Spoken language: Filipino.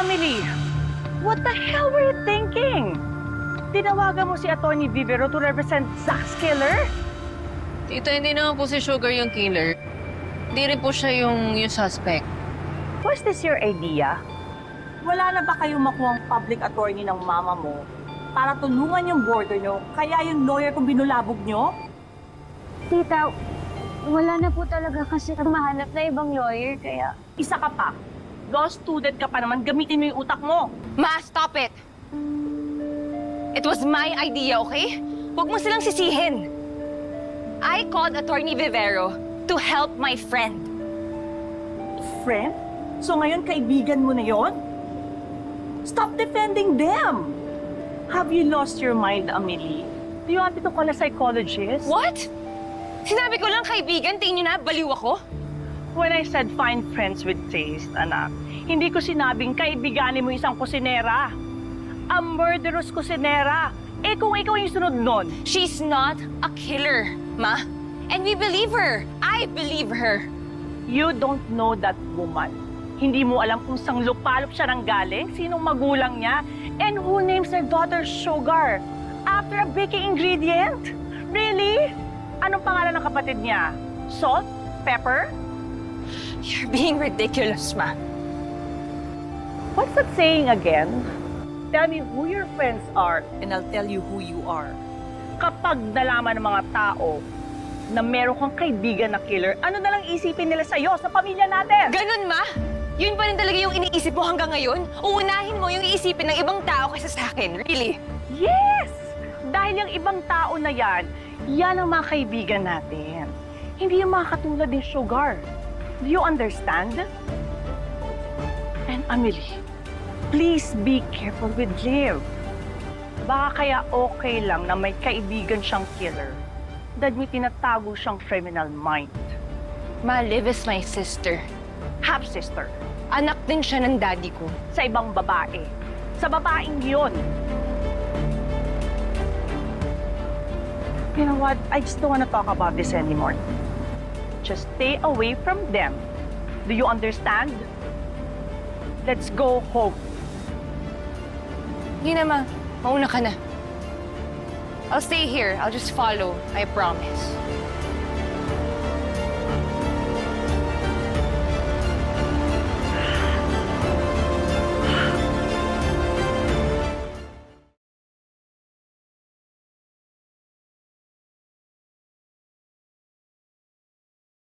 Amelie, what the hell were you thinking? Tinawagan mo si Atty. Vivero to represent Zach's killer? Tita, hindi naman po si Sugar yung killer. Hindi rin po siya yung suspect. Was this your idea? Wala na ba kayong makuhang public attorney ng mama mo para tulungan yung border nyo, kaya yung lawyer kung binulabog nyo? Tita, wala na po talaga kasi mahanap na ibang lawyer, kaya... Isa ka pa. Law student ka pa naman, gamitin mo yung utak mo. Ma, stop it! It was my idea, okay? Huwag mo silang sisihin. I called Attorney Vivero to help my friend. Friend? So ngayon kaibigan mo na yon? Stop defending them! Have you lost your mind, Amelie? Do you want me to call a psychologist? What? Sinabi ko lang kaibigan, tingin niyo na, baliw ako? When I said find friends with taste, anak, hindi ko sinabing kaibiganin mo isang kusinera. A murderous kusinera. Eh kung ikaw yung sunod nun, She's not a killer, Ma. And we believe her. I believe her. you don't know that woman. Hindi mo alam kung sang lupalop siya nang galing, sinong magulang niya, and who names their daughter Sugar after a baking ingredient? Really? Anong pangalan ng kapatid niya? Salt? Pepper? You're being ridiculous, Ma. What's that saying again? Tell me who your friends are and I'll tell you who you are. Kapag nalaman ng mga tao na meron kang kaibigan na killer, ano na lang isipin nila sa'yo, sa pamilya natin? Ganun, Ma? Yun pa rin talaga yung iniisip mo hanggang ngayon? Uunahin mo yung iisipin ng ibang tao kaysa sa akin, really? Yes! Dahil yung ibang tao na yan, yan ang mga kaibigan natin. Hindi yung mga katulad ni Sugar. Do you understand? And Amelie, please be careful with Liv. Baka kaya okay lang na may kaibigan siyang killer dahil may tinatago siyang criminal mind. Ma, Liv is my sister. Half-sister. Anak din siya ng daddy ko. Sa ibang babae. Sa babaeng yun. You know what? I just don't want to talk about this anymore. Just stay away from them. Do you understand? Let's go home. Hindi na, Ma. Mauna ka na. I'll stay here. I'll just follow. I promise.